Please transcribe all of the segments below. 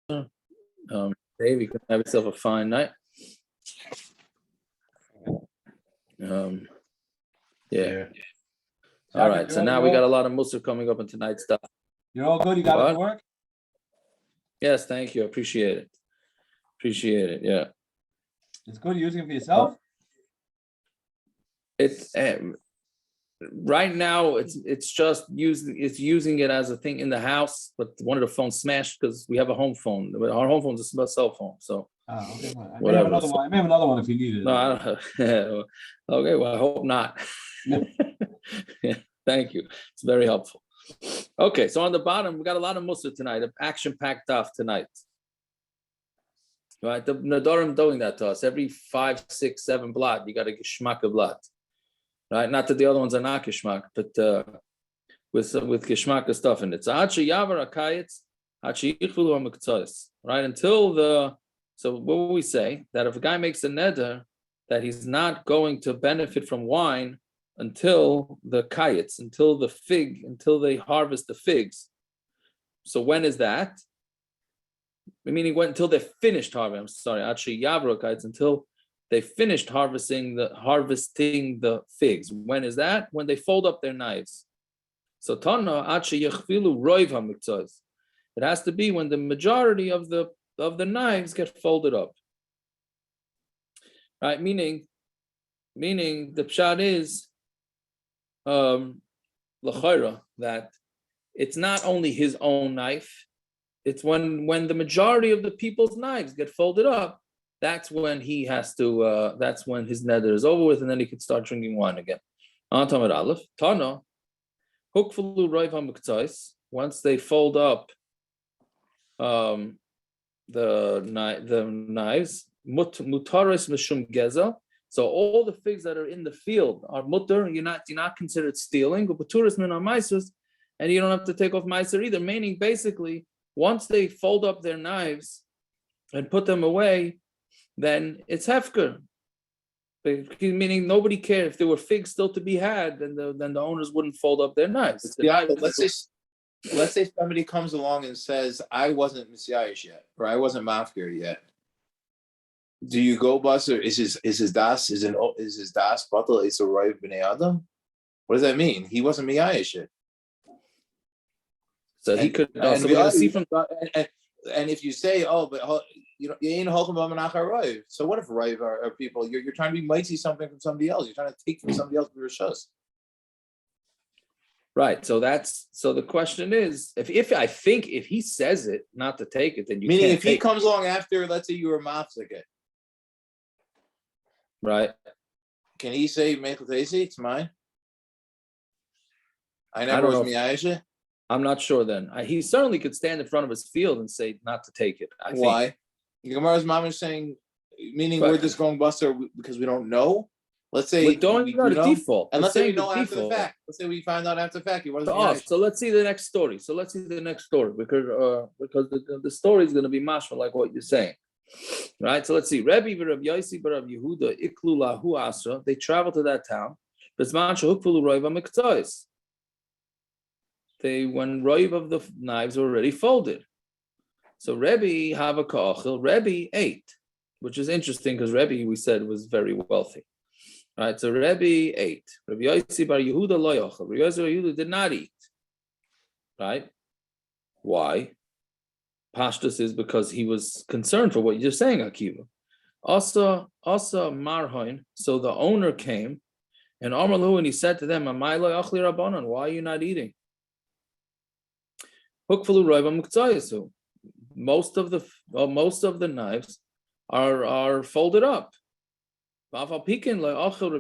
Dave, you can have yourself a fine night. Yeah. All right. So now we got a lot of maaser coming up in tonight's stuff. You're all good? You got it for work? Yes, thank you. Appreciate it. Yeah. It's good using it for yourself? It's right now it's just using it as a thing in the house, but one of the phones smashed because we have a home phone. Our home phone is a cell phone, so okay. I may have another one if you need it. No, I don't. Okay, well, I hope not. Yeah, thank you. It's very helpful. Okay, so on the bottom we got a lot of maaser tonight, an action-packed daf tonight. Right, the Nedarim doing that to us every 5, 6, 7 blot. You got to geschmack a blot. Right, not that the other ones are not geschmack, but with geschmack stuff in it. So right, until so what will we say? That if a guy makes a neder that he's not going to benefit from wine until the kayetz, until they harvest the figs. So when is that? Meaning until they finished harvesting. I'm sorry, until they finished harvesting the figs. When is that? When they fold up their knives. So Tana roiv hamitzvos. It has to be when the majority of the knives get folded up. Right? Meaning the pshat is l'chayra, that it's not only his own knife. It's when the majority of the people's knives get folded up. That's when he has to. That's when his neder is over with, and then he can start drinking wine again. Talmud Aleph Tana hukfulu roiv hamitzvos. Once they fold up the knives, mutaris mishum gezel. So all the figs that are in the field are mutar. You're not considered stealing. But baturis min maaser, and you don't have to take off maaser either. Meaning, basically, once they fold up their knives and put them away, then it's hefker. Meaning nobody cared if there were figs still to be had, then the owners wouldn't fold up their knives. Yeah, let's say somebody comes along and says, I wasn't Messiah yet, or I wasn't mafkir yet. Do you go bus, or is his das batal? It's a roiv b'nei adam. What does that mean? He wasn't Messiah yet. So he could. See from. And if you say, but you ain't holding about menachar roiv. So what if roiv are people? You're trying to be mighty something from somebody else. You're trying to take from somebody else for rishos. Right. So the question is, if he says it not to take it, then you meaning can't if he comes along after, let's say you were mafzik it. Right. Can he say mechatesi? It's mine. I never was miyayeshe. I'm not sure then. He certainly could stand in front of his field and say not to take it. Why? The Gemara's mom is saying, meaning we're just going buster because we don't know. Let's say we don't know the default. And let's say we know after the fact. Let's say we find out after the fact. So let's see the next story. Because the story is going to be mashma like what you're saying. Right? So let's see. Rabbi Rabbi Yosi Rabbi Yehuda iklu lahu asra. They travel to that town. When roiv of the knives were already folded. So Rebbe have a koachil. Rebbe ate, which is interesting because Rebbe, we said, was very wealthy. Right, so Rebbe ate. Rabbi Yosi bar Yehuda lo yochel. Rabbi Yosi bar Yehuda did not eat. Right? Why? Pashtus is because he was concerned for what you're saying, Akiva. Asa marhoin. So the owner came, and Amar lahu, and he said to them, "Amai lo yachli rabbanon, why are you not eating?" Hukfalu roiv hamitzvos. Most of the knives are folded up. And Rabbi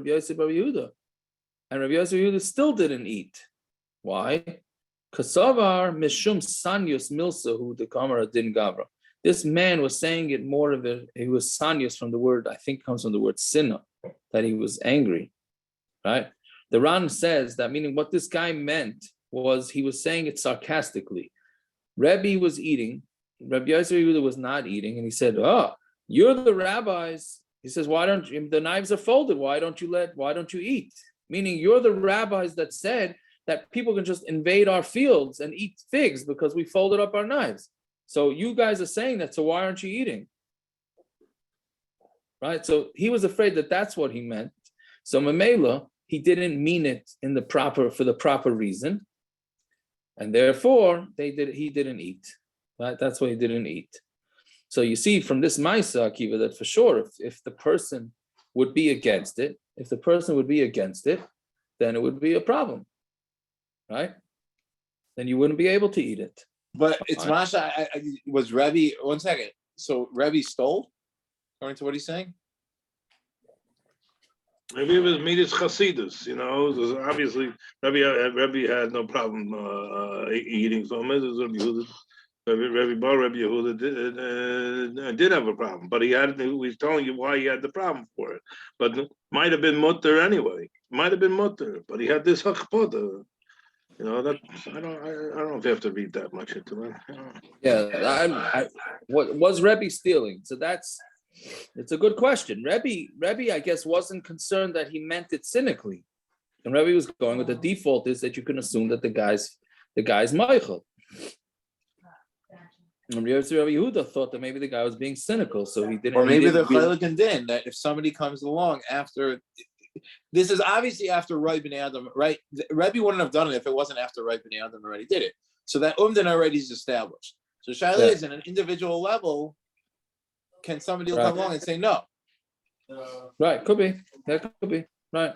Yosi Yehuda still didn't eat. Why? Kasavar mishum sanyus milsahu de kamara din gavra. This man was saying it more of it. He was sanyus from the word, I think comes from the word sinna, that he was angry. Right? The Ran says that, meaning what this guy meant was he was saying it sarcastically. Rebbe was eating. Rabbi Yosi Yehuda was not eating, and he said, "Oh, you're the rabbis." He says, "Why don't you? The knives are folded. Why don't you eat?" Meaning, you're the rabbis that said that people can just invade our fields and eat figs because we folded up our knives. So you guys are saying that, so why aren't you eating? Right? So he was afraid that that's what he meant. So Mamela, he didn't mean it for the proper reason. And therefore, he didn't eat. Right? That's why he didn't eat. So you see from this maaser, Akiva, that for sure, if the person would be against it, then it would be a problem. Right? Then you wouldn't be able to eat it. But it's Masha. Was Rebbe? 1 second. So Rebbe stole, according to what he's saying. Maybe it was Midas Chasidus, you know. It was obviously, Rebbe had no problem eating from it. Rebbe Yehuda did have a problem, but he was telling you why he had the problem for it. But it might have been mutter anyway. But he had this hakpoda. You know, that I don't know if you have to read that much into it. Yeah, what was Rebbe stealing? So it's a good question. Rebbe, I guess, wasn't concerned that he meant it cynically, and Rebbe was going with the default is that you can assume that the guy's Michael. And Rebbe Yehuda thought that maybe the guy was being cynical, so he didn't. Or maybe the chaylik and din that if somebody comes along after. This is obviously after Rai B'nai Adam, right? Rebbe wouldn't have done it if it wasn't after Rai B'nai Adam already did it. So that umdin already is established. So Shaila is in an individual level. Can somebody come along and say no? Right, could be. That could be. Right.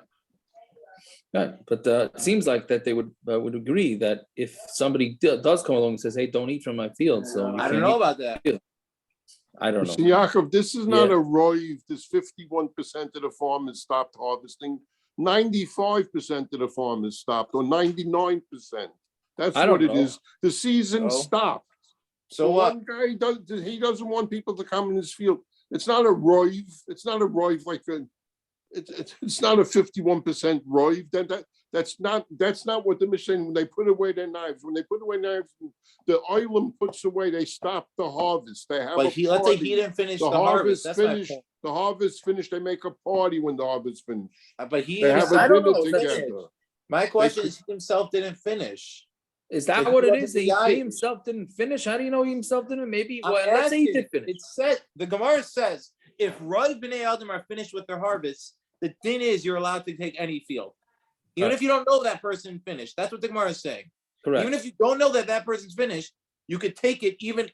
But it seems like that they would agree that if somebody does come along and says, "Hey, don't eat from my field," so I don't know about that. I don't know. So Yaakov, this is not a roiv. This 51% of the farmers stopped harvesting. 95% of the farmers stopped, or 99%. That's what it is. The season stopped. So what? One guy doesn't want people to come in his field. It's not a roiv. It's not a roiv like it's not a 51% roiv. That's not what the mission. When they put away their knives, the oilam puts away. They stop the harvest. They have. But let's say he didn't finish the harvest. That's finished. The harvest finished. They make a party when the harvest finished. But he. They have a dinner together. My question is, he himself didn't finish. Is that what it is? He himself didn't finish. How do you know he himself didn't? Maybe. Let's say he did finish. It said the Gemara says if Rai B'nai Adam are finished with their harvest, the thing is you're allowed to take any field. Even if you don't know that person finished. That's what the Gemara is saying. Correct. Even if you don't know that person's finished, you could take it even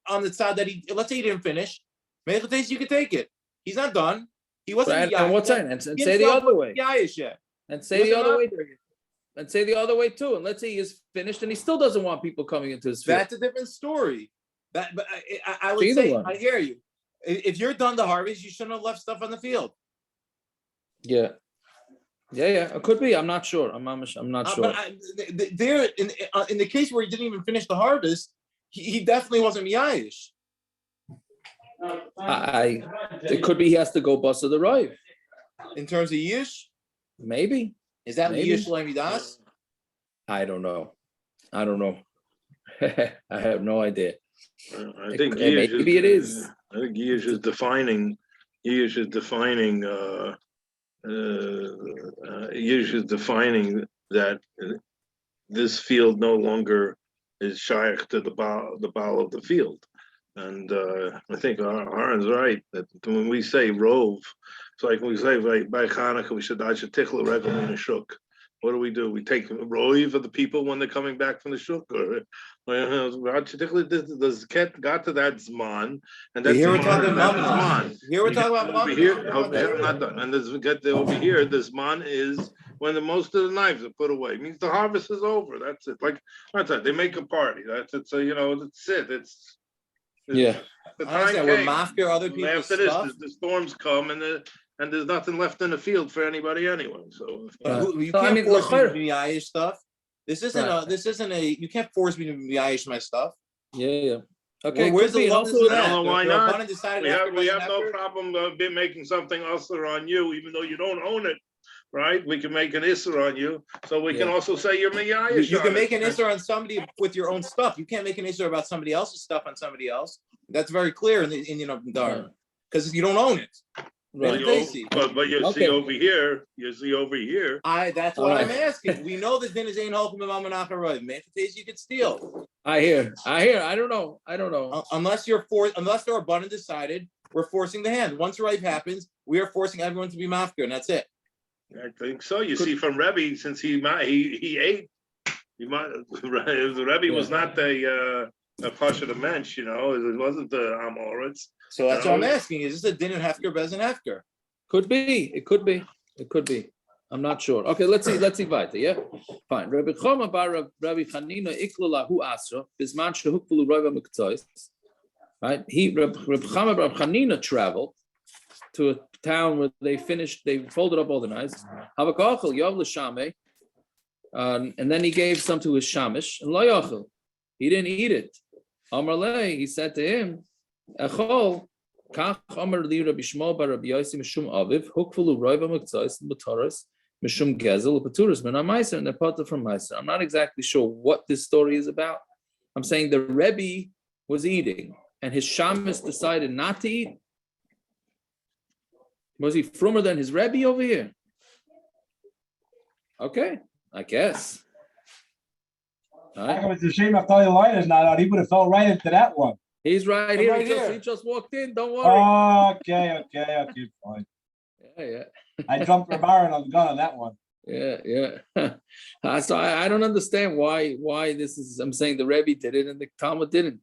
on the side that let's say he didn't finish. You could take it. He's not done. He wasn't. And what's that? And say the other way. And say the other way. And say the other way too. And let's say he is finished and he still doesn't want people coming into his field. That's a different story. But I would say, I hear you. If you're done the harvest, you shouldn't have left stuff on the field. Yeah. It could be. I'm not sure. I'm not sure. But there, in the case where he didn't even finish the harvest, he definitely wasn't miyayish. It could be he has to go bust of the rive. In terms of yish, maybe. Is that yish l'amidas? I don't know. I have no idea. I think maybe it is. I think Yish is defining. Yish is defining that this field no longer is shaykh to the baal of the field, and I think Aaron's right that when we say rove, it's like when we say by Hanukkah we should tichel regel in the shuk. What do? We take rove of the people when they're coming back from the shuk, or does Ket got to that zman, and that's here we're talking about zman. Here we're talking about over here. I'm not done. And this get over here. This zman is when most of the knives are put away. It means the harvest is over. That's it. Like that's it. They make a party. That's it. So that's it. It's yeah. The time came. We're mafker other people's after this, stuff. the storms come and there's nothing left in the field for anybody anyway. So you can't force me to be Yayish stuff. This isn't a. You can't force me to be Yayish my stuff. Yeah. Okay. Where's the love? Why not? We have no problem making something usher on you, even though you don't own it. Right? We can make an isser on you, so we can also say you're miyayish. You can make an isser on somebody with your own stuff. You can't make an isser about somebody else's stuff on somebody else. That's very clear in Dar, because you don't own it. Right. But you see over here. That's what I'm asking. We know the din is ain't holchem b'mamanach haroy. You could steal. I hear. I don't know. Unless they're abundant decided, we're forcing the hand. Once the ripe happens, we are forcing everyone to be mafker, and that's it. I think so. You see from Rebbe, since he ate, the Rebbe was not a pasha the mensch, it wasn't the Amoritz. So that's what I'm asking. Is this a din and hefker, bez and hefker? Could be. It could be. I'm not sure. Okay, let's see weiter. Yeah, fine. Rabbi Choma bar Rabbi Chanina iklu lahu asra bisman shehukvulu roiva miktzos. Right. Rabbi Choma bar Chanina traveled to a town where they folded up all the knives. Havakachel yov l'shameh, and then he gave some to his shamish and lo yachel. He didn't eat it. Amar lei, he said to him, Echol. Kach Amar li Rabbi Shmuel bar Rabbi Yossi mishum aviv hukvulu roiva miktzos b'toras mishum gezel uprooted min maaser, and they're part from maaser. I'm not exactly sure what this story is about. I'm saying the Rebbe was eating, and his shamus decided not to eat. Was he frummer than his Rebbe over here? Okay, I guess. All right. It's a shame Naftali Line is not out. He would have fell right into that one. He's right I'm here. right here. He just walked in. Don't worry. Okay, fine. Yeah. I jumped the bar and I was gone on that one. Yeah. So I don't understand why this is. I'm saying the Rebbe did it and the Talmud didn't.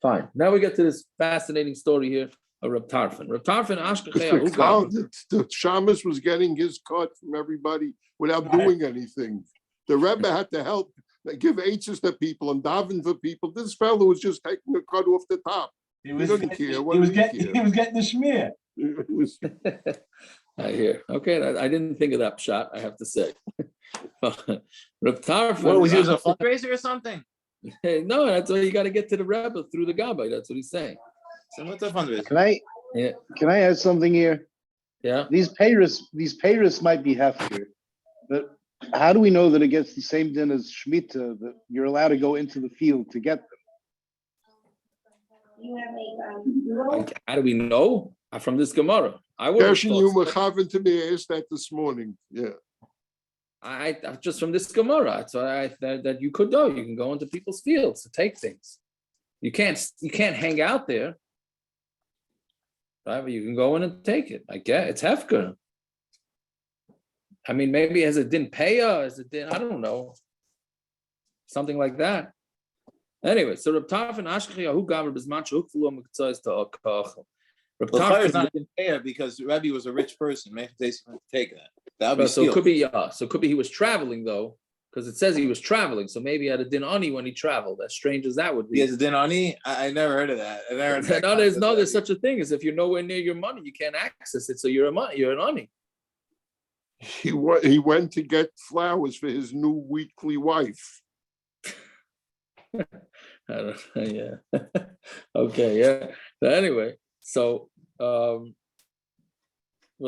Fine. Now we get to this fascinating story here of Reb Tarfon. Reb Tarfon, the shamus was getting his cut from everybody without doing anything. The Rebbe had to help. They give H's to people and daven for people. This fellow was just taking a cut off the top. He was getting the schmear. I hear. Okay, I didn't think of that shot, I have to say. Reb Tarfon. What was he, a fundraiser or something? No, that's why you got to get to the Rebbe through the Gabbai. That's what he's saying. So what's a fundraiser? Can I add something here? Yeah. These payers might be hefker, but how do we know that it gets the same din as Shemitah, that you're allowed to go into the field to get them? How do we know? From this Gemara. I would Gershon, you were having to me asked that this morning. Yeah. I just from this Gemara. So that you could go. You can go into people's fields to take things. You can't hang out there. Right? But you can go in and take it. I guess it's hefker. I mean, maybe as it didn't pay as it didn't, I don't know. Something like that. Anyway, so Reb Tarfon Ashkeyahu Gaver Bisman Shehukvulu Miktzos to Kacham. Reb Tarfon is not in payer because Rebbe was a rich person. Maybe they take that. That would be so it could be So it could be he was traveling though, because it says he was traveling. So maybe he had a din ani when he traveled. As strange as that would be. He has a din ani? I never heard of that. There's such a thing as if you're nowhere near your money, you can't access it. So you're an ani. He went to get flowers for his new weekly wife. I don't know, yeah. Okay, yeah. But anyway, so well,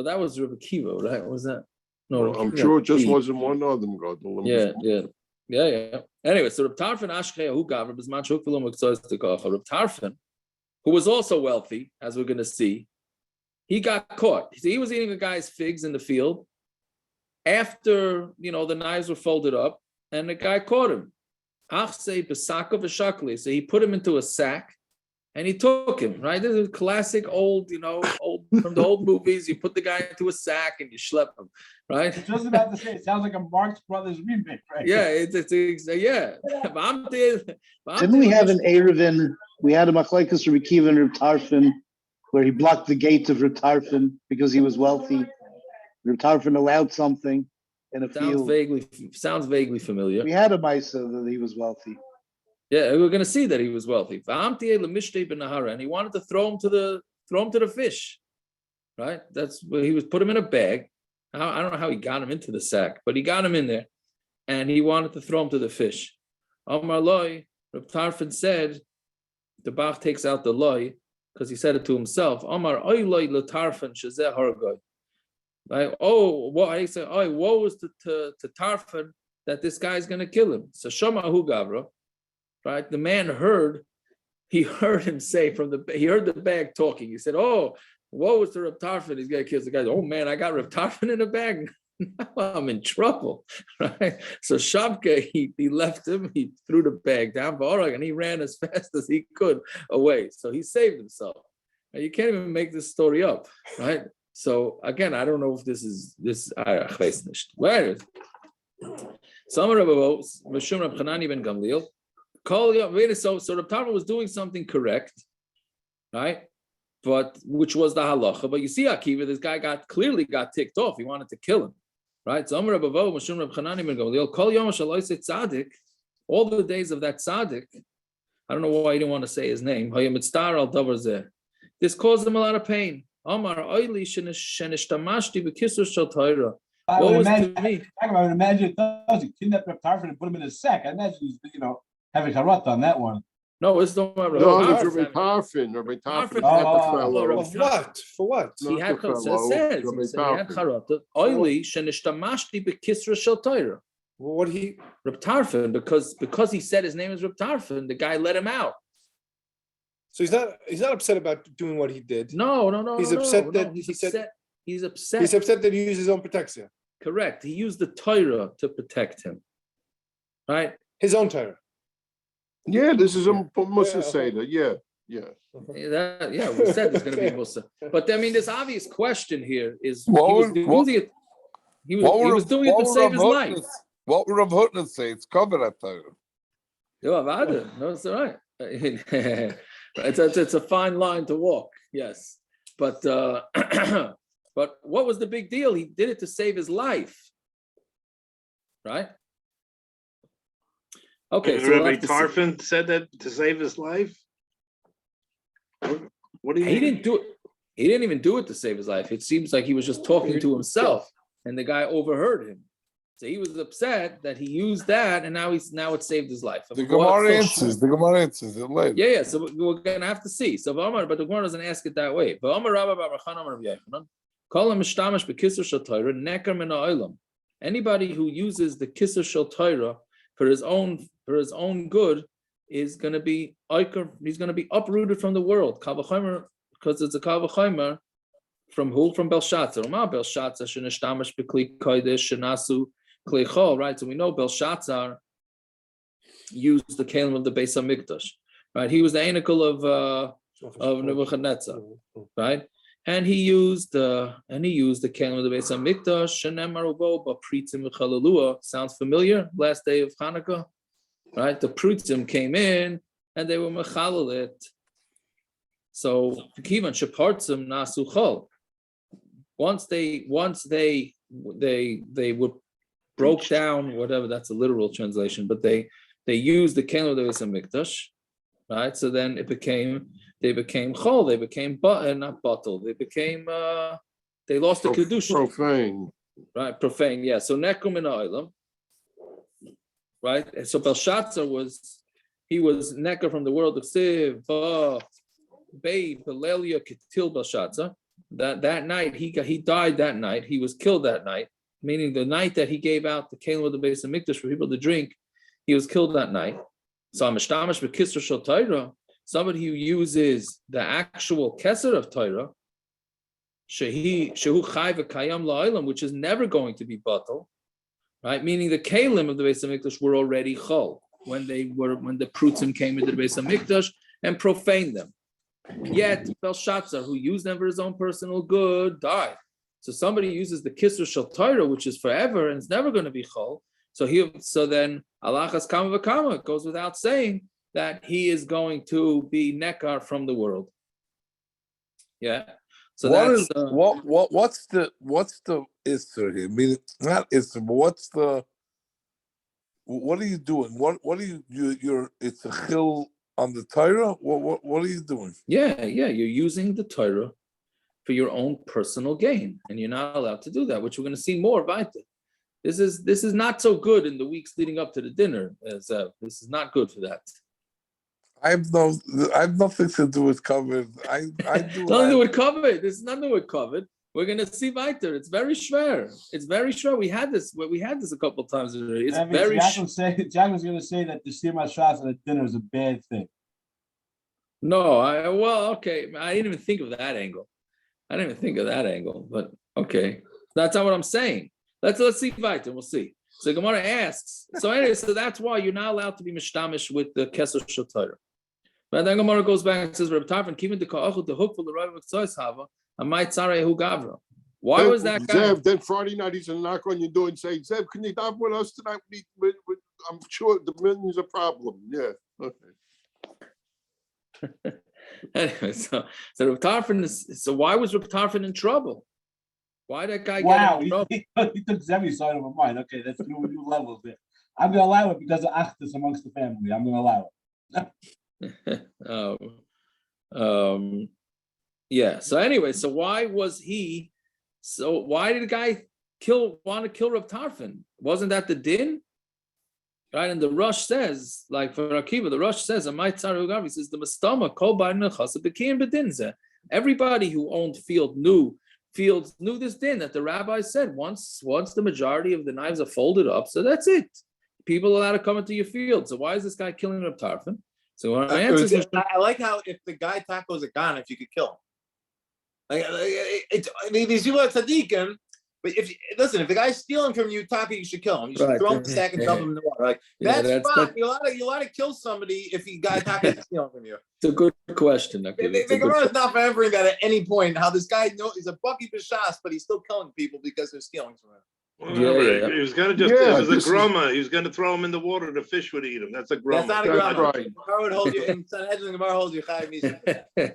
that was Rebbe Kiva, right? What was that? No, I'm sure it just wasn't one of them, God. Yeah. Anyway, so Reb Tarfon Ashkeyahu Gaver Bisman Shehukvulu Miktzos to Kacham. Reb Tarfon, who was also wealthy, as we're going to see, he got caught. He was eating a guy's figs in the field. After the knives were folded up, and the guy caught him. So he put him into a sack, and he took him. Right, this is classic old from the old movies. You put the guy into a sack and you schlep him. Right. I was just about to say it sounds like a Marx Brothers remake, right? Yeah, yeah. Didn't we have an Erevin? We had a Machlekes Rabbi Kiva and Reb Tarfon, where he blocked the gate of Reb Tarfon because he was wealthy. Reb Tarfon allowed something in a field. Sounds vaguely familiar. We had a maaser that he was wealthy. Yeah, we're going to see that he was wealthy. And he wanted to throw him to the fish. Right? That's where he was put him in a bag. I don't know how he got him into the sack, but he got him in there, and he wanted to throw him to the fish. Amar loy, Reb Tarfon said, the Bach takes out the loy because he said it to himself. Amar oy loy le Tarfon shezeh hargoy. Like, I say, woe is to Tarfon that this guy's going to kill him. So Shamahu Gavra, right? The man heard him say he heard the bag talking. He said, woe is to Reb Tarfon, he's going to kill the guy. Oh man, I got Reb Tarfon in a bag. now I'm in trouble, right? So Shavka, he left him, he threw the bag down, and he ran as fast as he could away. So he saved himself. And you can't even make this story up, right? So again, I don't know if this is where is some Rabbi Meshum Rab Chanani ben Gamliel. So Rab Tarfon was doing something correct, right? But which was the halacha. But you see, Akiva, this guy clearly got ticked off. He wanted to kill him, right? So Amar Rabbi Meshum Rab Chanani ben Gamliel. Kol yom shaloi se tzaddik. All the days of that tzaddik. I don't know why he didn't want to say his name. This caused him a lot of pain. Amar oili shenistamashti b'kisur shel Torah. I What would was imagine, to me? I would imagine it does. You kidnap Reb Tarfon and put him in a sack. I imagine he's, having charot on that one. No, it's not Rabbi No, Tarfon. it's Rabbi Tarfon. Rabbi Tarfon. Oh, Of what? For what? He had Not the says fellow, he had charot. Oili shenistamashti b'kisur shel Torah. What he? Reb Tarfon, because he said his name is Reb Tarfon, the guy let him out. So he's not upset about doing what he did. No. He's upset that he said he's upset. he's upset that he used his own protection, Correct. He used the Torah to protect him. Right? his own Torah. Yeah, this is a Musa Yeah. Seder. Yeah. We said there's going to be Musa. But I mean, this obvious question here is he was doing it to save his life. What would Rav Hutner say? It's covered at Torah. No, it's all right. It's a fine line to walk, yes. But but what was the big deal? He did it to save his life, right? Okay, so Rabbi Tarfon said that to save his life. What do you? he didn't do it. He didn't even do it to save his life. It seems like he was just talking to himself, and the guy overheard him. So he was upset that he used that, and now it saved his life. The Gemara answers. The Gemara answers it later. Yeah. So we're gonna have to see. So but the Gemara doesn't ask it that way. But anybody who uses the kisser shel Torah for his own good is going to be he's going to be uprooted from the world. Because it's a kavachimer from who? From Belshazzar. Belshazzar shenashtamash b'kli kodesh shenasu kli chol. Right. So we know Belshazzar used the kalim of the Beis Hamikdash. Right. He was the anacle of Nebuchadnezzar. Right. And he used the kalim of the Beis Hamikdash. Shenemar ubo b'pritzim v'chalalua. Sounds familiar? Last day of Hanukkah. Right. The pritzim came in and they were mechalal it. So kivan shepartzim nasu chol. Once they were broke down, whatever, that's a literal translation, but they used the kalim of the Beis Hamikdash, right? So then they became chol, they became not bottle, they lost the kedusha. Profane. Right, profane, yeah. So nekum in ha'olam, right? And so Belshazzar was necker from the world of Siv, Babe, Belelia, Ketil Belshazzar. That night he died. That night he was killed. That night, meaning the night that he gave out the kalim of the Beis Hamikdash for people to drink, he was killed that night. SoAmishtamash b'kisur shel Torah, somebody who uses the actual keser of Torah, shehu chai v'kayam la'olam, which is never going to be batal, right? Meaning the kalim of the Beis Hamikdash were already chol when the prutzim came into the Beis Hamikdash and profaned them. Yet Belshazzar, who used them for his own personal good, died. So somebody uses the kisur shel Torah, which is forever and it's never going to be chol. So then alachas kama v'kama, it goes without saying that he is going to be nekar from the world. Yeah. So what's the isser here? I mean, not isser, but what are you doing? What are you're it's a chil on the Torah? What are you doing? Yeah, you're using the Torah for your own personal gain, and you're not allowed to do that, which we're going to see more about. This is not so good in the weeks leading up to the dinner. This is not good for that. I have nothing to do with covered. I do. Nothing to do with covered. There's nothing with covered. We're going to see weiter. It's very schwer. It's very schwer. We had this a couple of times already. It's very. Jack was going to say that the sima shots at dinner is a bad thing. No, okay. I didn't even think of that angle. But okay, that's not what I'm saying. Let's see weiter. We'll see. So Gemara asks. So anyway, so that's why you're not allowed to be mishtamish with the keser shel Torah. But then Gemara goes back and says, Rabbi Tarfon, keeping the ka'achut the hook for the right of tzos hava, amay tzarei hu gavra. Why was that guy? Zev, then Friday night he's gonna knock on your door and say, Zev, can you daven with us tonight? I'm sure the million's a problem. Yeah. Okay. Anyway, so Rabbi Tarfon is, so why was Rabbi Tarfon in trouble? Why that guy Wow, get in trouble? he took Zemi's side of my mind. Okay, that's new levels there. I'm gonna allow it because of achdus amongst the family. I'm gonna allow it. Yeah. So anyway, so why was he? So why did the guy want to kill Rabbi Tarfon? Wasn't that the din? Right, and the Rush says, like for Akiva, the Rush says, he says the mastama kol bedinze. Everybody who owned fields knew this din that the rabbi said once the majority of the knives are folded up, so that's it. People are allowed to come into your field. So why is this guy killing Rabbi Tarfon? So I like how if the guy tackles a gun, if you could kill him. These people are tzaddikim. But if the guy's stealing from you, you should kill him. You should throw him in the sack and dump him in the water. Like that's fine. You're allowed to kill somebody if the guy is stealing from you. It's a good question. Okay. The Gemara is not forever that at any point how this guy knows he's a bucky b'shas, but he's still killing people because they're stealing from him. Yeah. He was gonna it was a groma. He was gonna throw him in the water. The fish would eat him. That's a groma. That's not a groma. The Gemara would hold you in Sanhedrin. The Gemara holds you chayv.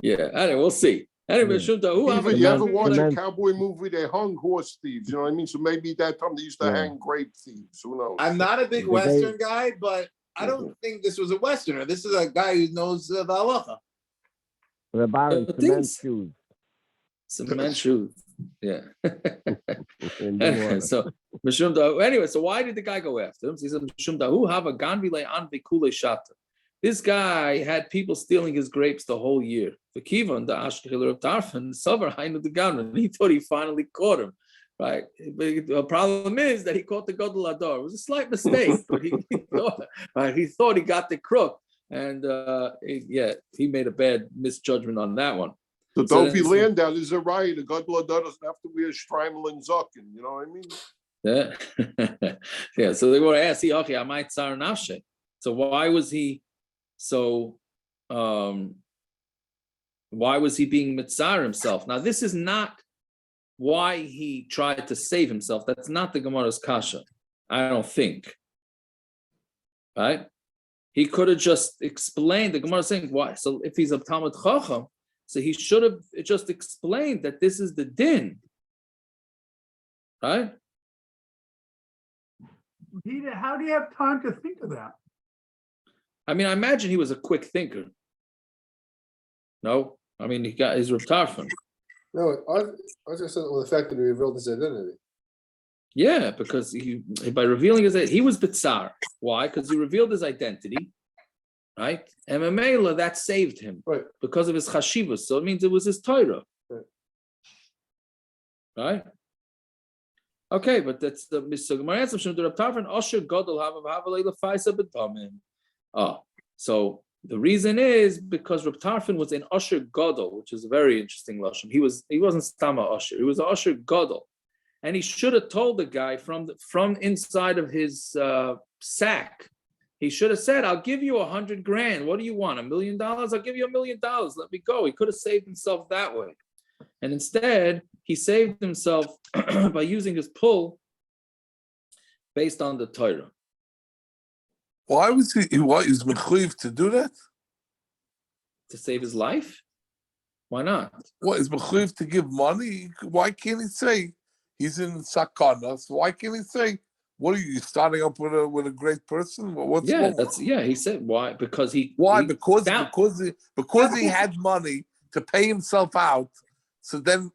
Yeah. Anyway, we'll see. Anyway, even you ever watch a cowboy movie? They hung horse thieves. You know what I mean? So maybe that time they used to hang grape thieves. Who knows? I'm not a big Western guy, but I don't think this was a Westerner. This is a guy who knows the halacha. Cement shoes. Yeah. So anyway, so why did the guy go after him? He said, this guy had people stealing his grapes the whole year. The Kivan, the Ashkeler of Tarfon, Savar Hainu the Ganran. He thought he finally caught him. Right. But the problem is that he caught the Gadol Adar. It was a slight mistake, but he thought he got the crook. And he made a bad misjudgment on that one. So don't be land down. Is a right. The Gadol Adar doesn't have to wear Streimel and Zucken. You know what I mean? Yeah. Yeah. So they were asked, okay, I might tsar nafshe. So why was he? So, why was he being mitzar himself? Now, this is not why he tried to save himself. That's not the Gemara's kasha, I don't think. Right? He could have just explained. The Gemara is saying why. So, if he's a talmid chacham, so he should have just explained that this is the din. Right? How do you have time to think of that? I mean, I imagine he was a quick thinker. No? I mean, he got his Rav Tarfon. No, I was just saying the fact that he revealed his identity. Yeah, because by revealing his identity, he was Bitsar. Why? Because he revealed his identity, right? And Mamela, that saved him. Right. Because of his chashivas. So it means it was his Torah. Right? Okay, but that's the Gemara answer. Rav Tarfon, Osher Gadol Havav Leila Faisa B'Tamim. So the reason is because Reb Tarfon was in Usher Gadol, which is a very interesting lashon. He wasn't Stama Usher, he was Usher Gadol, and he should have told the guy from inside of his sack. He should have said, "I'll give you $100,000. What do you want? $1 million? I'll give you $1 million. Let me go." He could have saved himself that way, and instead he saved himself by using his pull based on the Torah. Why was he mechuyev to do that? To save his life? Why not? What is mechuyev to give money? Why can't he say he's in sakana? So why can't he say, "What are you starting up with a great person?" What's wrong? He said why? Because he because he had money to pay himself out. Because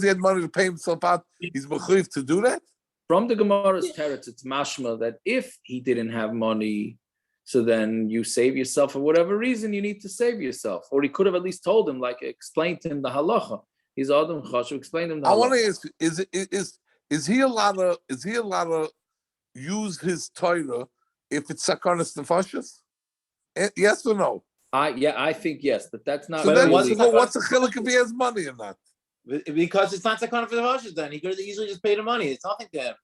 he had money to pay himself out, he's mechuyev to do that. From the Gemara's teretz, it's mashma that if he didn't have money, so then you save yourself for whatever reason you need to save yourself. Or he could have at least told him, like explained to him the halacha. He's Adam Chashuv, explained him the halacha. I want to ask you, is he allowed to use his Torah if it's sakanas nefashos? Yes or no? I think yes, but that's not. So then what's the chiluk if he has money or not? Because it's not second for the Hashems. Then he could have easily just paid the money. It's nothing to him.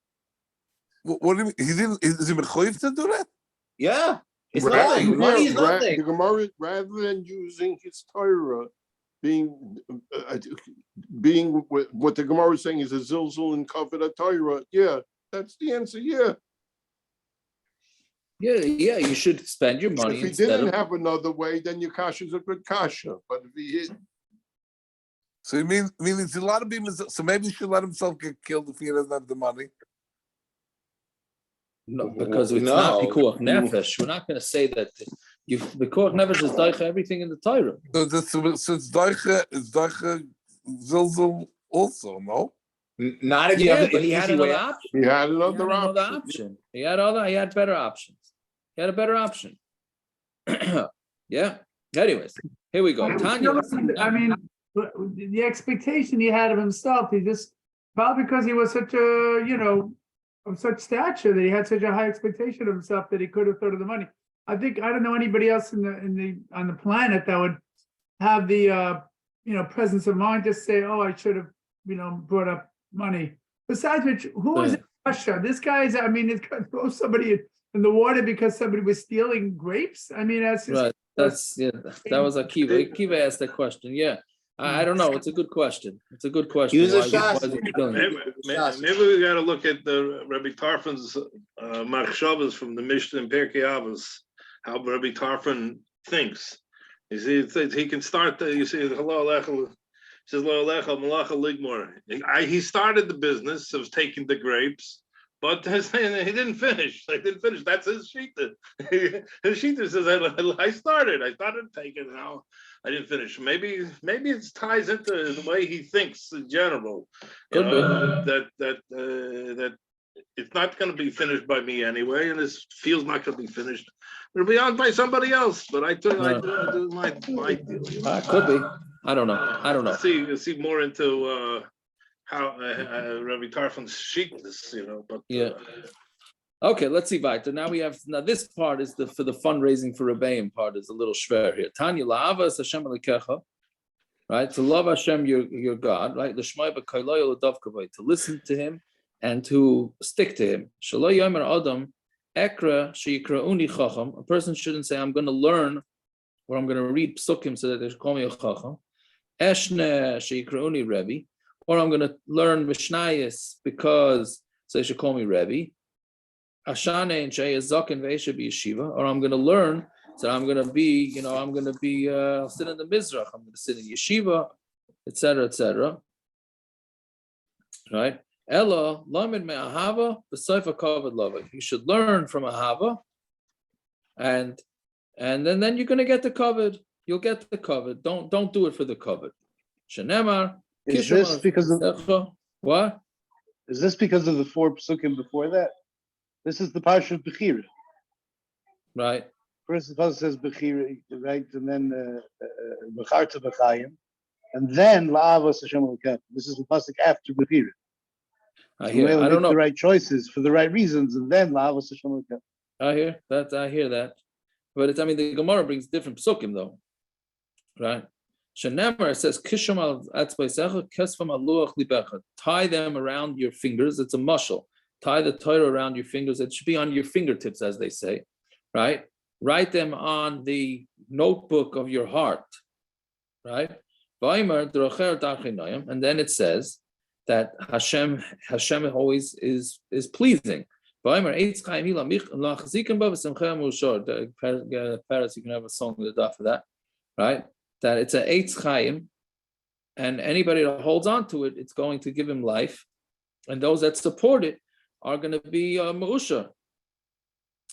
What do you mean? He didn't. Is he mechoyev to do that? Yeah, it's Rather- nothing. Money is yeah, nothing. The Gemara, rather than using his Torah, being what the Gemara is saying is a zilzul and covered a Torah. Yeah, that's the answer. Yeah. Yeah, you should spend your money If he instead didn't of. have another way, then your kasha is a good kasha. But if he So you mean it's a lot of people. So maybe he should let himself get killed if he doesn't have the money. No, because it's No. not pikuach nefesh. We're not going to say that you pikuach nefesh is daicha everything in the Torah. So it's daicha zilzul also, no? Not if you have but an he had easy way another out. option. he had He another had another option. option. He had better options. He had a better option. Yeah. Anyways, here we go. Tanya. I mean, the expectation he had of himself, he just, probably because he was such a, of such stature that he had such a high expectation of himself that he could have thought of the money. I don't know anybody else on the planet that would have the presence of mind to say, oh, I should have, brought up money. Besides which, who is in Russia? This guy is, it's going to throw somebody in the water because somebody was stealing grapes. That's just Right. That was Akiva. Akiva asked that question. Yeah. I don't know. It's a good question. Use a Why shot. is he killing him? Maybe we got to look at the Rabbi Tarfon's machshavas from the Mishnah and Pirkei Avos, how Rabbi Tarfon thinks. You see, he can start. You see, hello alecha. Says lo alecha malacha ligmor. He started the business of taking the grapes, but he didn't finish. That's his shita. His shita says, I started taking now. I didn't finish. Maybe it ties into the way he thinks in general. That it's not going to be finished by me anyway, and this field's not going to be finished. It'll be on by somebody else. But I do my deal. Could be. I don't know. You'll see more into how Rabbi Tarfon's sheet is, But yeah. Okay, let's see weiter. Now this part is for the fundraising for Rebbeim part is a little schwer here. Tanya la'avas Hashem alikecha, right? To love Hashem your God, right? L'shmai b'kayloy l'davkavay, to listen to Him and to stick to Him. Shelo yomer adam ekra sheyikrauni chacham. A person shouldn't say, I'm going to learn or I'm going to read psukim so that they should call me a chacham. Eshne sheyikrauni Rebbe, or I'm going to learn mishnayos because so they should call me Rebbe. Ashane and Shay is Zakin Veisha be yeshiva, or I'm going to learn. So I'm going to be, I'll sit in the Mizrach. I'm going to sit in yeshiva, etc., etc. Right? Ella lamed me'ahava b'seifa kavod lava. You should learn from ahava, and then you're going to get the kavod. You'll get the kavod. Don't do it for the kavod. Shenemar. Is this because of what? Is this because of the 4 psukim before that? This is the parsha of Bechira. Right. First the pasuk says Bechira, right, and then Becharta B'chayim, and then La'avos Hashem Elokecha. This is the pasuk after Bechira. I don't know the right choices for the right reasons, and then La'avos Hashem Elokecha. I hear that, but the Gemara brings different psukim though, right? Shenemar says Kisham al atzbaisecha kesvam aluach libecha. Tie them around your fingers. It's a mushal. Tie the Torah around your fingers. It should be on your fingertips, as they say, right? Write them on the notebook of your heart, right? And then it says that Hashem always is pleasing. Paris, you can have a song with the daf for that, right? That it's a eitz chaim, and anybody that holds on to it, it's going to give him life, and those that support it are going to be Ma'usha.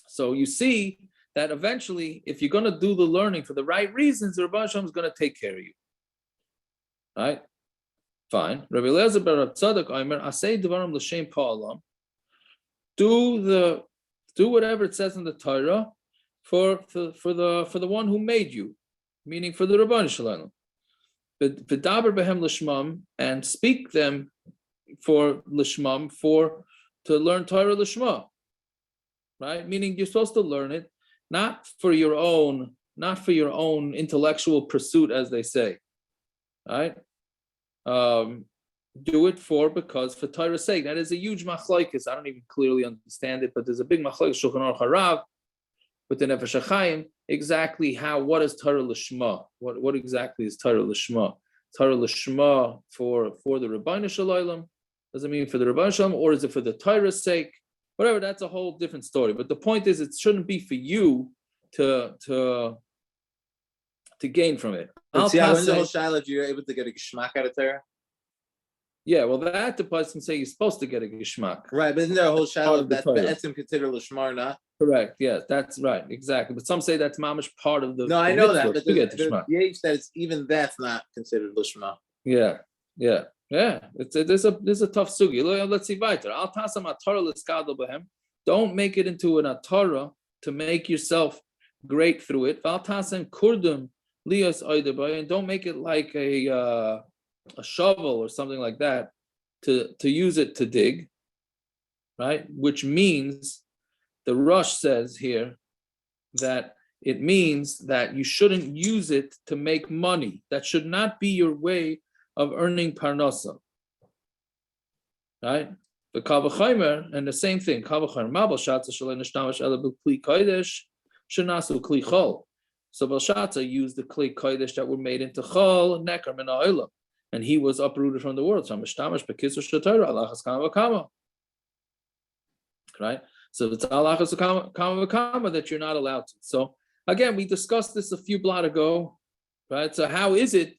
So you see that eventually, if you're going to do the learning for the right reasons, the Rabbi Hashem is going to take care of you. Right? Fine. Rabbi Eliezer bar Tzadok Omer, Asay Devarim L'Shem Pa'alam. Do whatever it says in the Torah for the one who made you, meaning for the Rabban Shalom. V'daber behem l'shmam, and speak them for l'shmam, to learn Torah l'shma, right? Meaning you're supposed to learn it not for your own intellectual pursuit, as they say, right? do it for Torah's sake. That is a huge machlokes. I don't even clearly understand it, but there's a big machlokes Shulchan Aruch Harav with the Nefesh HaChaim. Exactly what is Torah Lishma? What exactly is Torah Lishma? Torah Lishma for the Rabbeinu Shalom? Does it mean for the Rabbeinu Shalom, or is it for the Torah's sake? Whatever. That's a whole different story. But the point is, it shouldn't be for you to gain from it. But see, when's the whole shiloh if you're able to get a geschmack out of Torah? Yeah, well, that the person say you're supposed to get a geschmack. Right, but isn't there a whole shiloh that's Torah. be'etzim considered lishma or not? Correct. Yes, that's right. Exactly. But some say that's mamish part of the. No, I the know that, mitzvah but to get the the shema. Yesh says even that's not considered lishma. Yeah. There's a tough sugi. Let's see weiter. Al tasam atorah l'skadol b'hem. Don't make it into an atorah to make yourself great through it. Al tasam kurdum lios oidabay, and don't make it like a shovel or something like that to use it to dig, right? Which means the Rush says here that it means that you shouldn't use it to make money. That should not be your way of earning parnasa, right? The kavachimer and the same thing. Kavachimer Belshazzar shalei nishtamash ela b'kli kodesh shenasu kli chol. So Belshazzar used the kli kodesh that were made into chol nekar min ha'olam, and he was uprooted from the world. So mishtamash b'kisur shetorah alachas kama v'kama, right? So it's alachas kama v'kama that you're not allowed to. So again, we discussed this a few blot ago, right? So how is it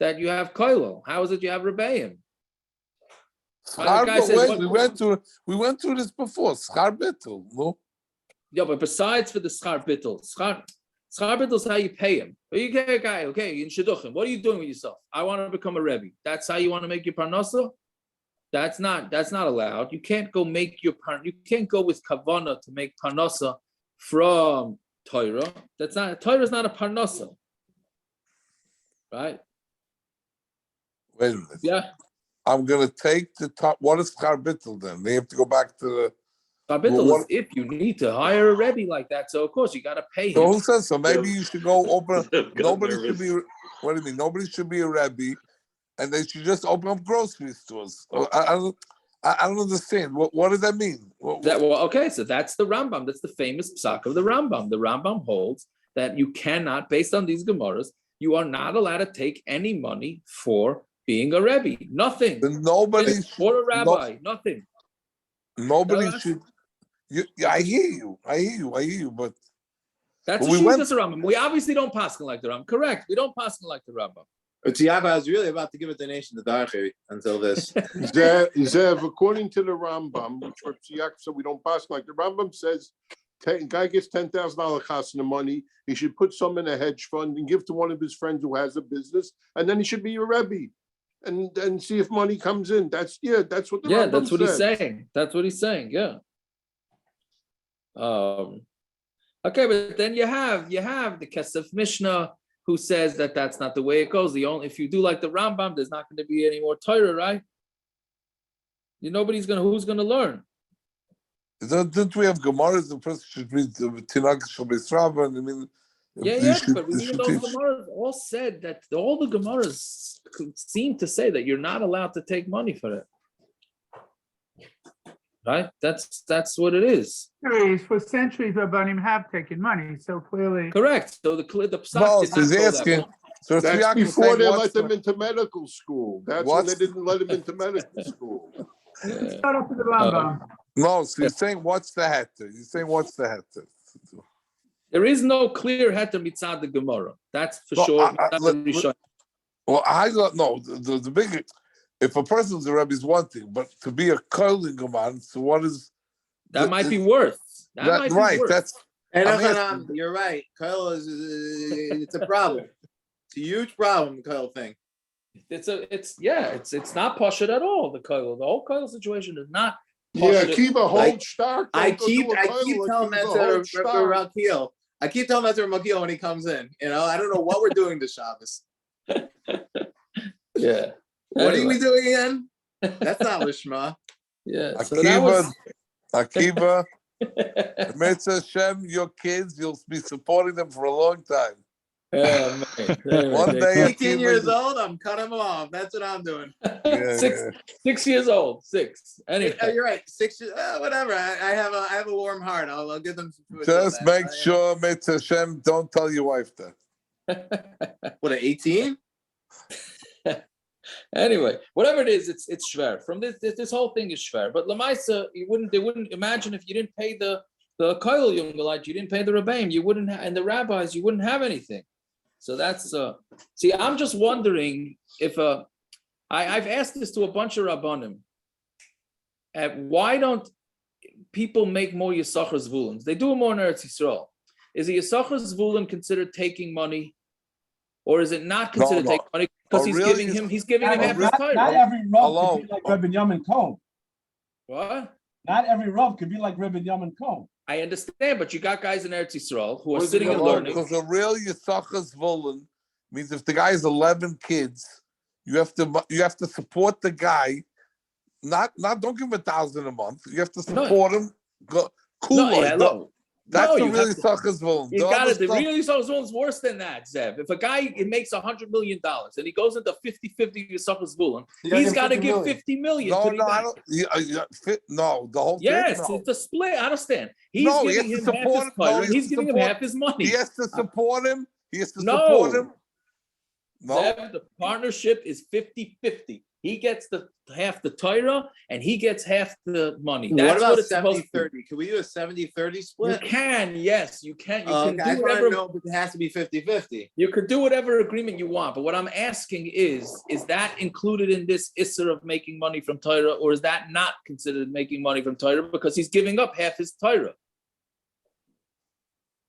that you have koilo? How is it you have rebbeim? We went through this before. Schar bittul, no? Yeah, but besides for the schar bittul, schar bittul is how you pay him. You get a guy, okay, in shidduchim. What are you doing with yourself? I want to become a rebbe. That's how you want to make your parnasa? That's not allowed. You can't go make your you can't go with kavana to make parnasa from Torah. Torah is not a parnasa, right? Wait a minute. Yeah. I'm going to take the top. What is schar bittul then? They have to go back to the. Schar bittul is if you need to hire a rebbe like that. So of course you got to pay him. So who says so? Maybe you should go open. Nobody should be. What do you mean? Nobody should be a rebbe, and they should just open up grocery stores. I don't understand. What does that mean? Okay, so that's the Rambam. That's the famous psak of the Rambam. The Rambam holds that you cannot, based on these Gemaras, you are not allowed to take any money for being a rebbe. Nothing. Nobody for a rabbi. Nothing. Nobody should. I hear you. But that's the Rambam. We obviously don't paskin like the Rambam. Correct. We don't paskin like the Rambam. But Tiago, I was really about to give a donation to Darche until this. Zev, according to the Rambam, which what Tiago said we don't pass like the Rambam says, guy gets $10,000 chasna money. He should put some in a hedge fund and give to one of his friends who has a business, and then he should be a rebbe, and see if money comes in. That's what the Rambam that's what said. he's saying. That's what he's saying. Yeah. Okay, but then you have the Kesef Mishnah who says that that's not the way it goes. If you do like the Rambam, there's not going to be any more Torah, right? Who's going to learn? Didn't we have Gemaras? The person should read Tinag Shabbat. I mean, but even those Gemaras all said that all the Gemaras seem to say that you're not allowed to take money for it. Right? That's what it is. For centuries, Rabbanim have taken money, so clearly. Correct. So the psak no, did not asking. So that's before they let them into medical school. That's when they didn't let them into medical school. Start off with the Rambam. No, so you're saying what's the heter? There is no clear heter mitzad the Gemara. That's for sure. I don't know. The big. If a person's a rebbe is one thing, but to be a kohen gaman, so what is that? Might be worth. That might be right. Worth. That's. You're right. Kyle it's a problem. It's a huge problem. The Kyle thing. It's not pashut at all. The whole Kyle situation is not. Yeah, keep a whole stock. I keep telling that to Rakil. I keep telling that to Rakil when he comes in. I don't know what we're doing to Shabbos. Yeah. What are we doing again? That's not Lishma. Yeah. Akiva, Mitzvah Hashem, your kids, you'll be supporting them for a long time. Man. One day, 18 years old, I'm cutting him off. That's what I'm doing. Yeah, 6 years old. 6. Anyway. You're right. 6 years. Whatever. I have a warm heart. I'll give them some food. Just make sure, Mitzvah Hashem, don't tell your wife that. What, 18? Anyway, whatever it is, it's shver. From this whole thing is shver. But lamaisa, they wouldn't imagine if you didn't pay the koil yungalite, you didn't pay the rabbeim, you wouldn't and the rabbis, you wouldn't have anything. So that's see, I'm just wondering if I've asked this to a bunch of rabbanim. Why don't people make more yisachar zvulins? They do it more in Eretz Yisrael. Is a yisachar zvulin considered taking money, or is it not considered taking money because he's giving him half his title? Not every Rav could be like Rabbi Yamin Cohen. What? Not every Rav could be like Rabbi Yamin Cohen. I understand, but you got guys in Eretz Yisrael who are sitting and learning. Because a real yisachar zvulin means if the guy has 11 kids, you have to support the guy. Not don't give him $1,000 a month. You have to support him. That's the really yisachar zvulin. You got it. The real yisachar zvulin is worse than that, Zev. If a guy makes $100 million and he goes into 50-50 yisachar zvulin, he's got to give $50 million. No, the whole yes, thing. It's a split. I understand. He's giving him half his title, and he's giving him half his money. He has to support him. Support him. No, Zev, the partnership is 50-50. He gets half the Torah and he gets half the money. That's what about it's 70-30? Can we do a 70-30 split? You can, yes, you can. You can I do whatever. know, but it has to be 50-50. You could do whatever agreement you want. But what I'm asking is that included in this isser of making money from Torah, or is that not considered making money from Torah because he's giving up half his Torah?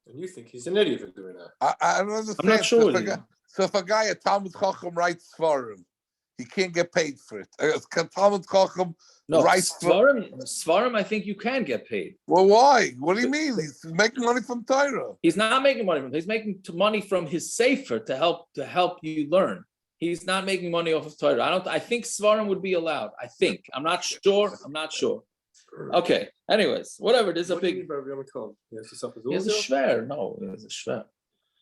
And you think he's an idiot for doing that? I don't understand. I'm not sure. So if a guy at Talmud Chacham writes for him, he can't get paid for it. Talmud Chacham writes Svarim, I think you can get paid. Well, why? What do you mean? He's making money from Torah. He's not making money from it. He's making money from his sefer to help you learn. He's not making money off of Torah. I think Svarim would be allowed. I think. I'm not sure. Okay. Anyways, whatever. There's a big. Here's a shver. No, there's a shver.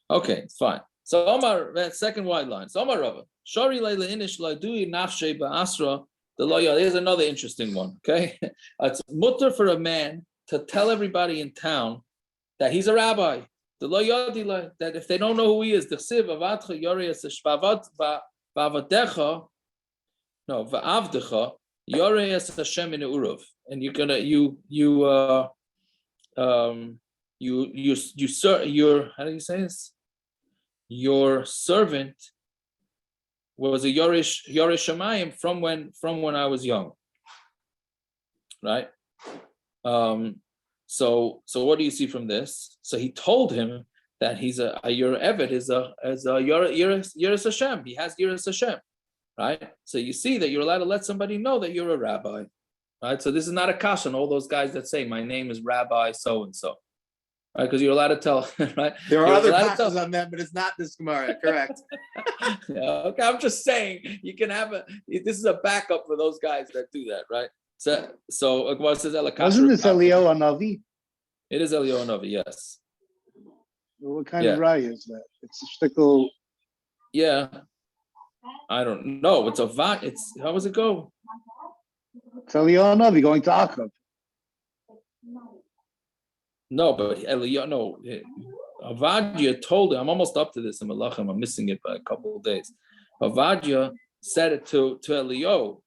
Okay, fine. So Omar, that second wide line. So Omar Rava. Shari leila inish laidui nafshe ba'asra. Here's another interesting one. Okay, it's mutter for a man to tell everybody in town that he's a rabbi. That if they don't know who he is, the siv avadcha yoreas shvavat vavadecha, no va'avdecha yoreas Hashem in uruv, and you're gonna how do you say this? Your servant was a Yorish Shamayim from when I was young, right? So what do you see from this? So he told him that he's your Eved is a Yiras Hashem. He has Yiras Hashem, right? So you see that you're allowed to let somebody know that you're a rabbi, right? So this is not a kasha on all those guys that say my name is Rabbi so and so. Right, because you're allowed to tell, right? There are other passages on that, but it's not this Gemara, correct? Okay, I'm just saying you can have this is a backup for those guys that do that, right? So what says wasn't this Eliyahu Hanavi? It is Eliyahu Hanavi, yes. Well, what kind of rye is that? It's a shtickle. Yeah, I don't know. It's how does it go? It's Eliyahu Hanavi going to Akab. No, but Avadia told him, I'm almost up to this in Malachim, I'm missing it by a couple of days. Avadia said it to Eliyahu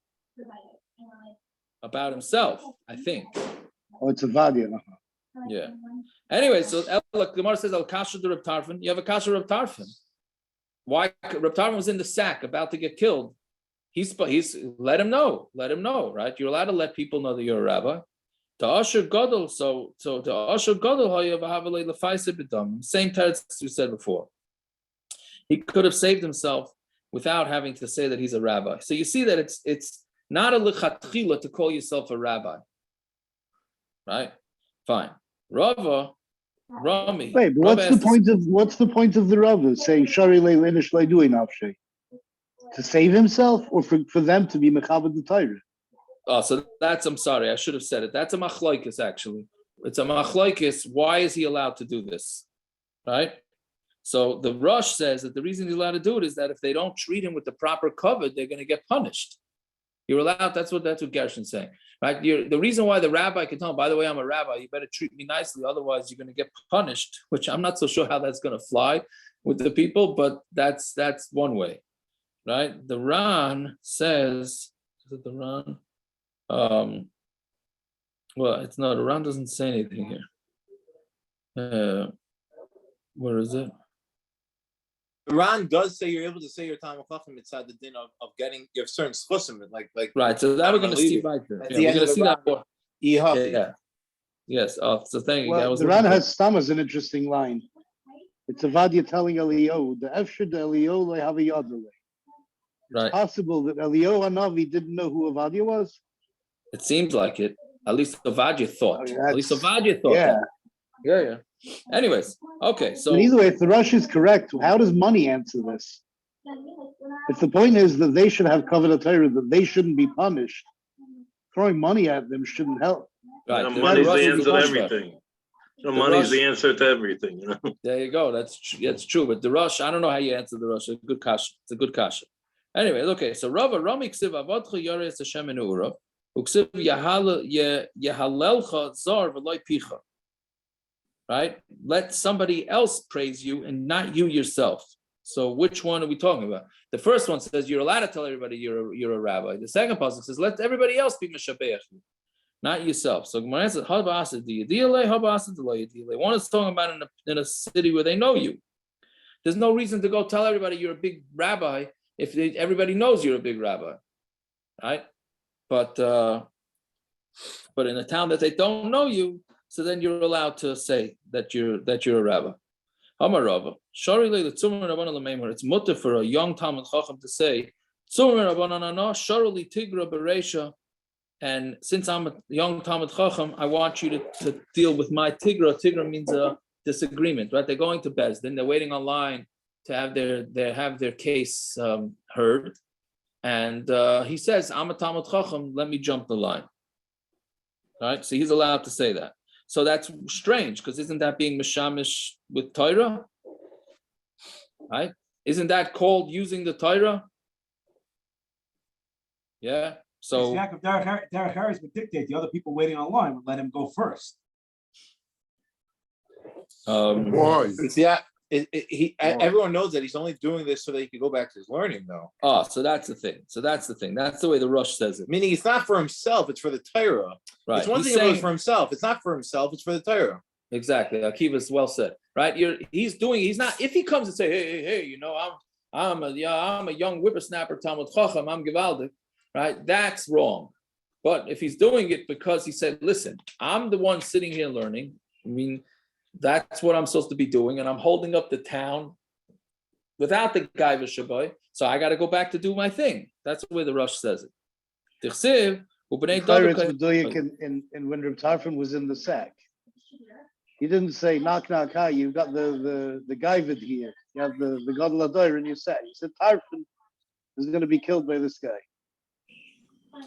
about himself, I think. Oh, it's Avadia. Yeah. Anyway, so the Gemara says, Al Kasha to Reb Tarfon. You have a Kasha Reb Tarfon. Why? Reb Tarfon was in the sack, about to get killed. He's let him know, right? You're allowed to let people know that you're a rabbi. The Asher Gadol, so the Asher Gadol, same text you said before. He could have saved himself without having to say that he's a rabbi. So you see that it's not a lechatchila to call yourself a rabbi, right? Fine. Rami. Wait, but what's the point of the Rava saying Shari leilinish leidui nafshe? To save himself, or for them to be mechabed the Torah? Oh, so I'm sorry, I should have said it. That's a machlokes, actually. It's a machlokes. Why is he allowed to do this? Right? So the Rosh says that the reason he's allowed to do it is that if they don't treat him with the proper covet, they're going to get punished. You're allowed. That's what Gershon's saying, right? The reason why the rabbi can tell him, by the way, I'm a rabbi, you better treat me nicely, otherwise you're going to get punished. Which I'm not so sure how that's going to fly with the people, but that's one way, right? The Ran says, is it the Ran? Well, it's not. The Ran doesn't say anything here. Where is it? Ran does say you're able to say your Talmud chacham inside the din of getting you have certain schusim, like right. So that we're going to see right there. At Yeah, the we're end going to of see the that Ran. more. Yeah. Yes. Oh, so thank you. Well, the Ran has stam as an interesting line. It's Avadia telling Eliyahu, the efshir the Eliyahu lo have a yadle. Right. It's possible that Eliyahu Hanavi didn't know who Avadia was. It seems like it. At least Ovadia thought. At least Ovadia thought. Yeah. Yeah. Anyways, okay. So But either way, if the Rosh is correct, how does money answer this? If the point is that they should have covenant Torah, that they shouldn't be punished, throwing money at them shouldn't help. right. Money's Rosh the is answer to Rosh. everything. The Money's Rosh- the answer to everything. There you go. That's true. But the Rosh, I don't know how you answer the Rosh. It's a good kasha. It's a good kasha. Anyway, okay. So Rava Rami ksiv avodcha yoreis Hashem in ura uksiv yahalelcha zar v'loy picha. Right? Let somebody else praise you and not you yourself. So which one are we talking about? The first one says you're allowed to tell everybody you're a rabbi. The second pasuk says let everybody else be mishabeach, not yourself. So Gemara says one is talking about in a city where they know you. There's no reason to go tell everybody you're a big rabbi if everybody knows you're a big rabbi, right? But in a town that they don't know you, so then you're allowed to say that you're a rabbi. Amar Rava, it's mutter for a young Talmud chacham to say, and since I'm a young Talmud chacham, I want you to deal with my tigra. Tigra means a disagreement, right? They're going to Bezdin, they're waiting online to have their case heard, and he says, I'm a Talmud chacham, let me jump the line. Right? So he's allowed to say that. So that's strange, because isn't that being mishamish with Torah? Right? Isn't that called using the Torah? Yeah. So Derek Harris would dictate the other people waiting online would let him go first. Why? Yeah. Everyone knows that he's only doing this so that he can go back to his learning, though. Oh, so that's the thing. That's the way the Rosh says it. Meaning it's not for himself, it's for the Torah. Right. It's one thing if it was for himself. It's not for himself, it's for the Torah. Exactly. Akiva's well said. Right? He's not, if he comes and say, hey, I'm a young whippersnapper, Talmud Chacham, I'm Givaldik, right? That's wrong. But if he's doing it because he said, listen, I'm the one sitting here learning, I mean, that's what I'm supposed to be doing, and I'm holding up the town without the guy V'Shabbai, so I got to go back to do my thing. That's the way the Rosh says it. And when Reb Tarfon was in the sack, he didn't say, knock, hi, you've got the guyvid here. You have the Gadol Ador in your sack. He said, Tarfon is going to be killed by this guy.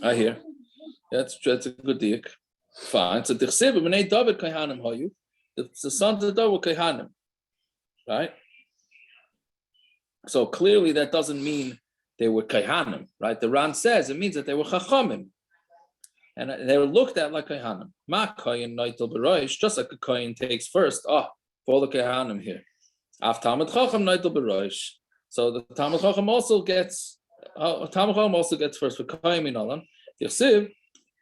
I hear. That's a good deal. Fine. So the sons of David were Kohanim, right? So clearly that doesn't mean they were Kohanim, right? The Ran says it means that they were Chachamim, and they were looked at like Kohanim. Ma koyin noitel b'roish, just like a koyin takes first. For all the Kohanim here. Af Talmud Chacham noitel b'roish. So the Talmud Chacham also gets first for koyin minalan. Yachsiv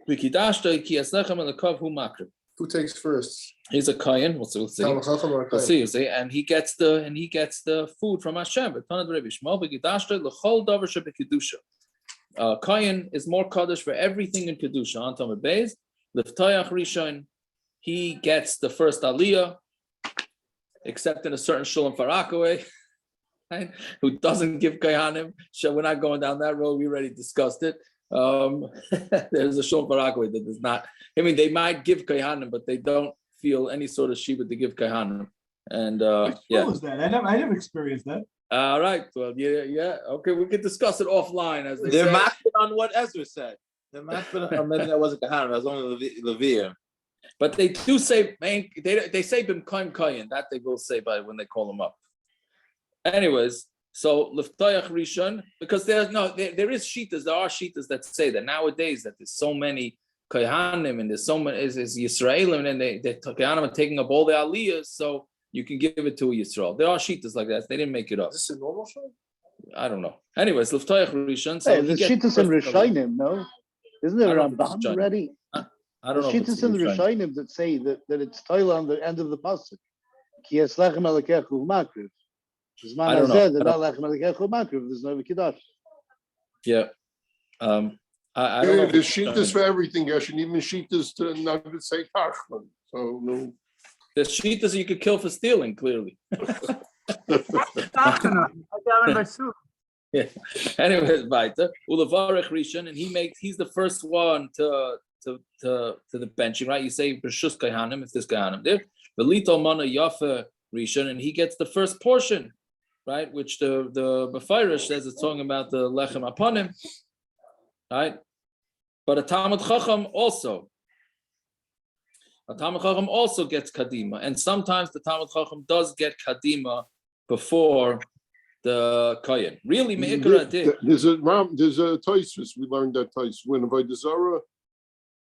v'kidashta ki aslechem elakav hu makrib. Who takes first? He's a kohen. We'll see. We'll see. You see, and he gets the food from Hashem. Kohen is more kaddish for everything in kedusha. On Talmud Beis, Liftayach Rishon, he gets the first aliyah, except in a certain shulam farakaway, right? Who doesn't give kohanim. So we're not going down that road. We already discussed it. There's a shulam farakaway that does not. I mean, they might give kohanim, but they don't feel any sort of shiva to give kohanim. And What was that? I never experienced that. All right. Well, yeah. Okay, we can discuss it offline, as They're mapping on what Ezra said. They're mapping on maybe that wasn't kohanim. That was only Leviah. But they do say they say b'mkoim koyin. That they will say by when they call them up. anyways, so Liftayach Rishon, because there is shitas, there are shitas that say that nowadays that there's so many Kohanim and there's so many is Yisraelim and the Kohanim are taking up all the aliyahs, so you can give it to a Yisrael. There are shitas like that. They didn't make it up. Is this a normal show? I don't know. Anyways, Liftayach Rishon. So Hey, the shitas in Rishonim, no? Isn't there a Rambam already? I don't know. Shitas in the Rishonim that say that it's toil on the end of the pasuk. Ki eslechem alekechu makriv. I don't know. There's no Kiddush. Yeah. I don't know. There's shitas for everything, Yesh, and even shitas to not to say Tarfon. So no. There's shitas you could kill for stealing, clearly. Yeah. Anyways, weiter. Ulevarech Rishon, and he's the first one to the benching, right? You say B'shus Kohanim, it's this Kohanim there. Velito Mana Yafa Rishon, and he gets the first portion, right? Which the Befirish says it's talking about the lechem upon him, right? But a Talmud chacham also. A Talmud chacham also gets kadima, and sometimes the Talmud chacham does get kadima before the kohen. Really, meikara did. There's a Taisus. We learned that Taisus when avoda Zara.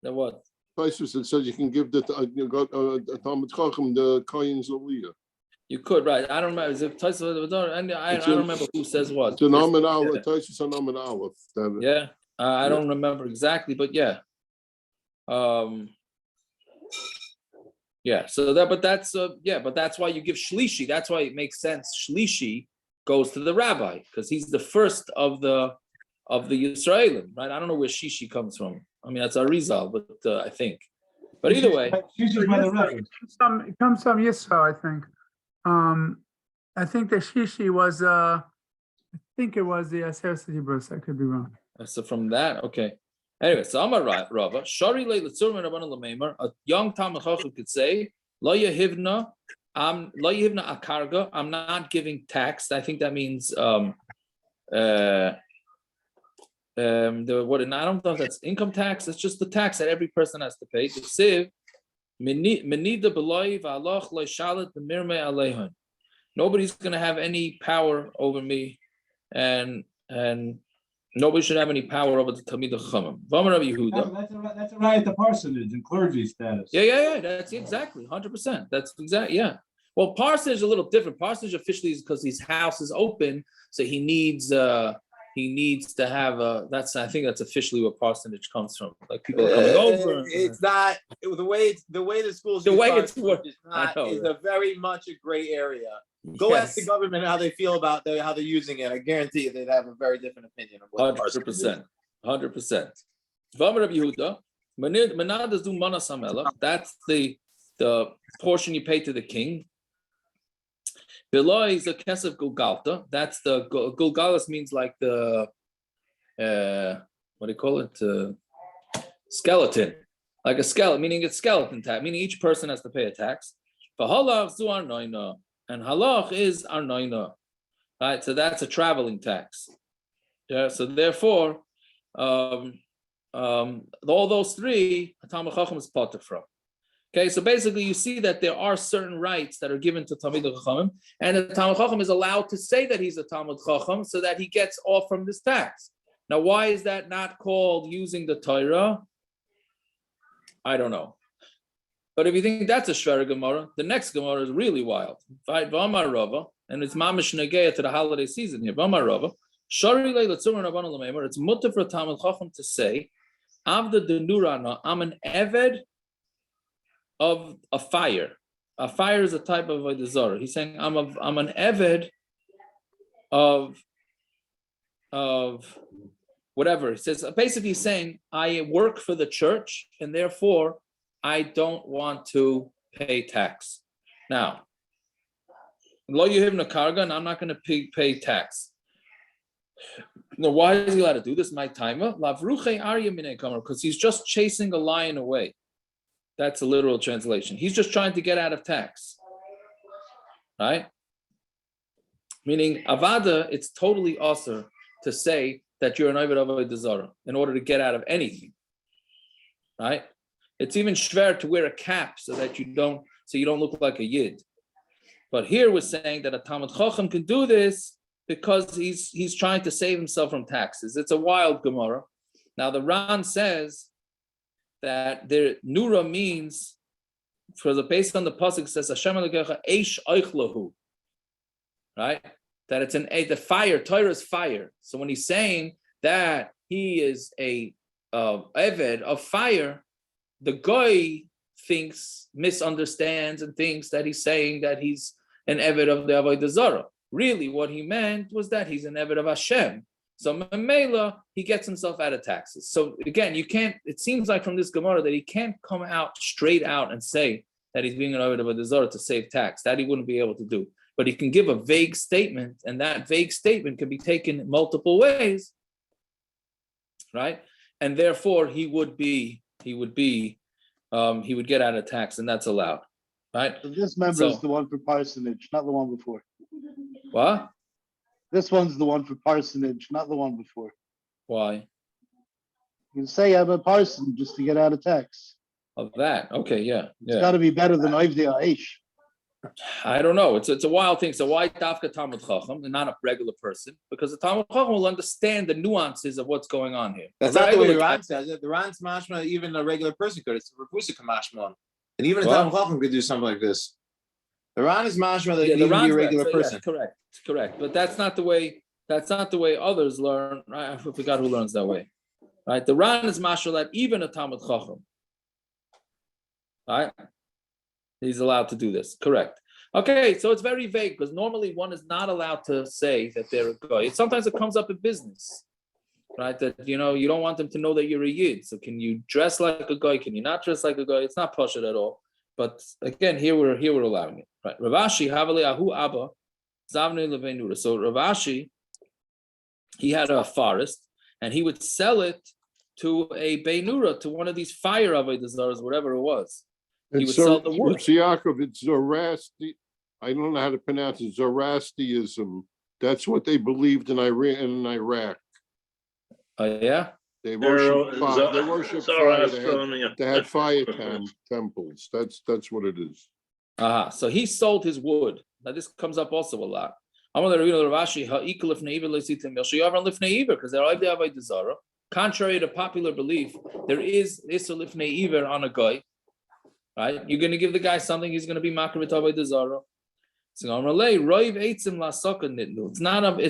The what? Taisus that says you can give the Talmud chacham the kohen's aliyah. You could, right? I don't remember. Is it Taisus? I don't remember who says what. It's an Amud Aleph. Taisus an Amud Aleph. Yeah, I don't remember exactly, but yeah. Yeah. So that, but that's why you give shlishi. That's why it makes sense. Shlishi goes to the rabbi because he's the first of the Yisraelim, right? I don't know where shishi comes from. I mean, that's Arizal, but I think. But either way, it comes from Yisrael, I think. I think the shishi was I think it was the Aseret Hebrews. I could be wrong. So from that, okay. Anyway, so Amar Rava, Shari le'letzurman Rabbanan l'meimer, a young Talmud Chacham could say, Lo yehivna akarga, I'm not giving tax. I think that means I don't know if that's income tax. It's just the tax that every person has to pay. The siv menida b'loy v'aloch lo shalit b'mirmei aleihon. Nobody's going to have any power over me, and nobody should have any power over the talmidei chacham. That's a right at the parsonage and clergy status. Yeah. That's exactly 100%. That's exactly, yeah. Well, parsonage is a little different. Parsonage officially is because his house is open, so he needs to have a. I think that's officially where parsonage comes from. Like people are coming over. It's not the way the schools. The way it's is a very much a gray area. Go ask the government how they feel about how they're using it. I guarantee you they'd have a very different opinion of what 100%. 100%. That's the portion you pay to the king. Below is a kesef gulgalta. That's the gulgalas means like the what do you call it? Skeleton, like a skeleton, meaning it's skeleton tax. Meaning each person has to pay a tax. And halach is arnoina, right? So that's a traveling tax. Yeah. So therefore, all those three, a Talmud Chacham is potter from. Okay. So basically, you see that there are certain rights that are given to talmidei chachamim, and the Talmud Chacham is allowed to say that he's a Talmud Chacham so that he gets off from this tax. Now, why is that not called using the Torah? I don't know. But if you think that's a Shvera Gemara, the next Gemara is really wild. Right? V'amar Rava, and it's mamish negeya to the holiday season here. V'amar Rava, Shari le'letzurman Rabbanan l'meimer. It's mutter for Talmud Chacham to say, Avda denurana, I'm an eved of a fire. A fire is a type of avoda Zara. He's saying, I'm an eved of whatever. He says basically he's saying, I work for the church, and therefore I don't want to pay tax. Now, lo yehivna karga, and I'm not going to pay tax. Now, why is he allowed to do this? My timer, lavruche arya minei kamer, because he's just chasing a lion away. That's a literal translation. He's just trying to get out of tax, right? Meaning, avada, it's totally usher to say that you're an oved avoda Zara in order to get out of anything, right? It's even shver to wear a cap so you don't look like a yid. But here we're saying that a Talmud Chacham can do this because he's trying to save himself from taxes. It's a wild Gemara. Now the Ran says that there Nura means, because based on the pasuk says Hashem Elokecha Eish Eichlahu, right? That it's the fire. Torah is fire. So when he's saying that he is a eved of fire, the goy misunderstands and thinks that he's saying that he's an eved of the avoda Zara. Really, what he meant was that he's an eved of Hashem. So Mamela, he gets himself out of taxes. So again, you can't. It seems like from this Gemara that he can't come out straight out and say that he's being an eved of avoda Zara to save tax. That he wouldn't be able to do. But he can give a vague statement, and that vague statement can be taken multiple ways, right? And therefore, he would get out of tax, and that's allowed, right? So this member is the one for parsonage, not the one before. What? This one's the one for parsonage, not the one before. Why? You can say I'm a parson just to get out of tax. Of that? Okay, yeah. It's got to be better than Oivdei Aish. I don't know. It's a wild thing. So why Dafka Talmud Chacham and not a regular person? Because the Talmud Chacham will understand the nuances of what's going on here. That's not the way the Ran says it. The Ran's mashma, even a regular person could. It's a refusa mashma, and even a Talmud Chacham could do something like this. The Ran is mashma that even be a regular person. Yes, correct. But that's not the way. That's not the way others learn. Right? I forgot who learns that way. Right? The Ran is mashma that even a Talmud Chacham, right? He's allowed to do this. Correct. Okay, so it's very vague because normally one is not allowed to say that they're a goy. Sometimes it comes up in business, right? That you don't want them to know that you're a yid. So can you dress like a goy? Can you not dress like a goy? It's not pashut at all. But again, here we're allowing it. Right? Ravashi havali ahu abba zavnei levenura. So Ravashi, he had a forest and he would sell it to a beinura, to one of these fire avoda zaras, whatever it was. He would sell the wood. It's Yaakov, it's Zoroaster. I don't know how to pronounce it. Zoroastrianism. That's what they believed in Iraq. Oh yeah. They worship fire. They worship fire. They had fire temples. That's what it is. So he sold his wood. Now this comes up also a lot. I want to read Ravashi because they're avoda Zara. Contrary to popular belief, there is Isser Lifnei Iver on a guy. Right? You're going to give the guy something, he's going to be makar avoda Zara. It's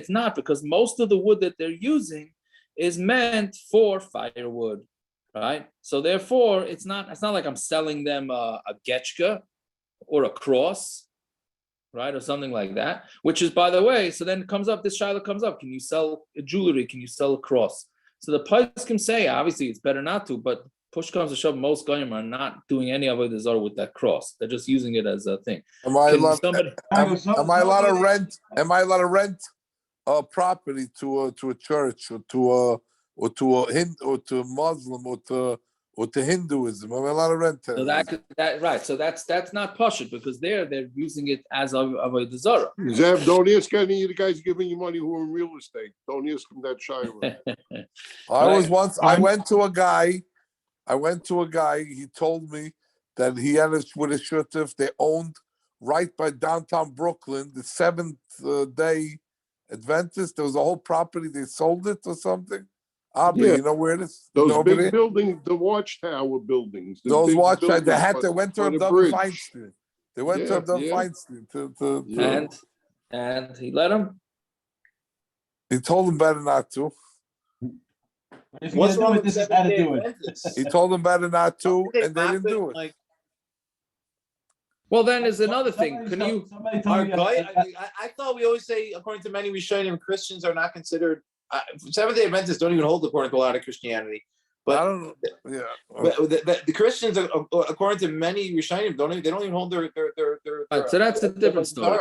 not because most of the wood that they're using is meant for firewood, right? So therefore, it's not like I'm selling them a getchka or a cross, right, or something like that. Which is, by the way, so then this shaila comes up. Can you sell jewelry? Can you sell a cross? So the pais can say, obviously, it's better not to, but push comes to shove, most goyim are not doing any avoda Zara with that cross. They're just using it as a thing. Am I allowed to rent a property to a church or to a Muslim or to Hinduism? Am I allowed to rent it? So right. So that's not pashut because they're using it as avoda Zara. Zev, don't ask any of the guys giving you money who are in real estate. Don't ask them that shaila. I went to a guy. He told me that he had with a shuttif. They owned right by downtown Brooklyn, the Seventh-day Adventist. There was a whole property. They sold it or something. You know where it is? Those big buildings, the watchtower buildings. Those watchtowers. They went to Abdul Feinstein. They went to Abdul Feinstein and he let him. He told him better not to. What's wrong with this? How to do it? He told them better not to, and they didn't do it. Well, then there's another thing. Can you? I thought we always say, according to many Rishonim, Christians are not considered. Seventh-day Adventists don't even hold according to a lot of Christianity. But I don't know. Yeah, but the Christians, according to many Rishonim, they don't even hold their. Right, so that's a different story.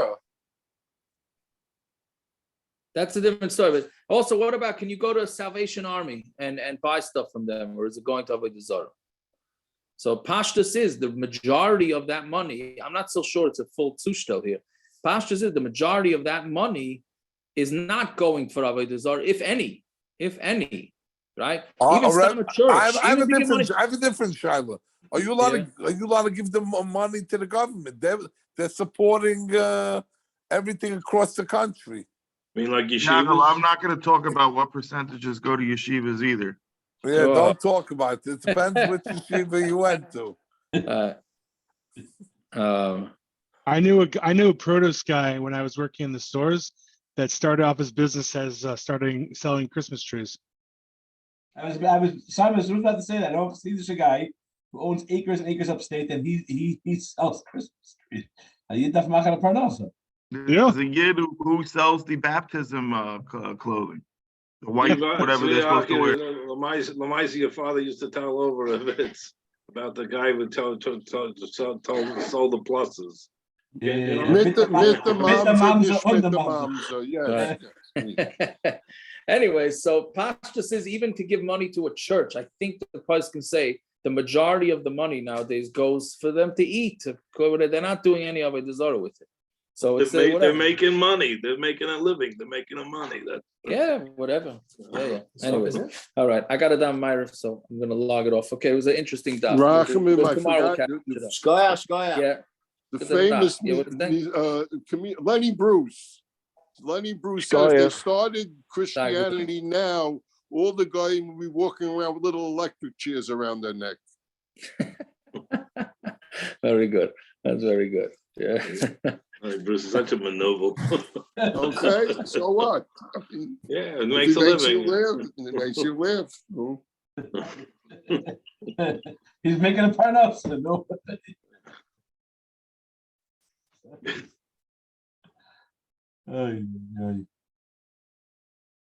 That's a different story. But also, what about, can you go to a Salvation Army and buy stuff from them, or is it going to avoda Zara? So Pashtus is the majority of that money. I'm not so sure it's a full zushtel here. Pashtus is the majority of that money is not going for avoda Zara, if any, right? Even some church. I have a different shaila. Are you allowed to give them money to the government? They're supporting everything across the country. I mean, like Yaakov, yeshivas. I'm not going to talk about what percentages go to yeshivas either. Yeah, Sure. don't talk about it. It depends which yeshiva you went to. I knew a produce guy when I was working in the stores that started off his business as selling Christmas trees. Simon was about to say that. I know he's a guy who owns acres and acres upstate, and he sells Christmas trees. You daf machen a parnasa. There's a yid who sells the baptism clothing, the white, whatever they're supposed to wear. Lamaisi, your father used to tell over it's about the guy who sold the pluses. Mr. Mamza, yes. Anyway, so Pasha says even to give money to a church, I think the price can say the majority of the money nowadays goes for them to eat. They're not doing any avoda Zara with it. So it's they're making money. They're making a living. They're making a money. Whatever. Yeah. Anyways, all right. I got it down, Myra, so I'm gonna log it off. Okay, it was an interesting daf. Chachamim, I Tomorrow forgot. Yeah. The famous Lenny Bruce. Lenny Bruce says they started Christianity now. All the goyim will be walking around with little electric chairs around their neck. Very good. That's very good. Yeah. Bruce is such a manoble. Okay, so what? Yeah, it makes a living. It makes you live. He's making a parnasa. No.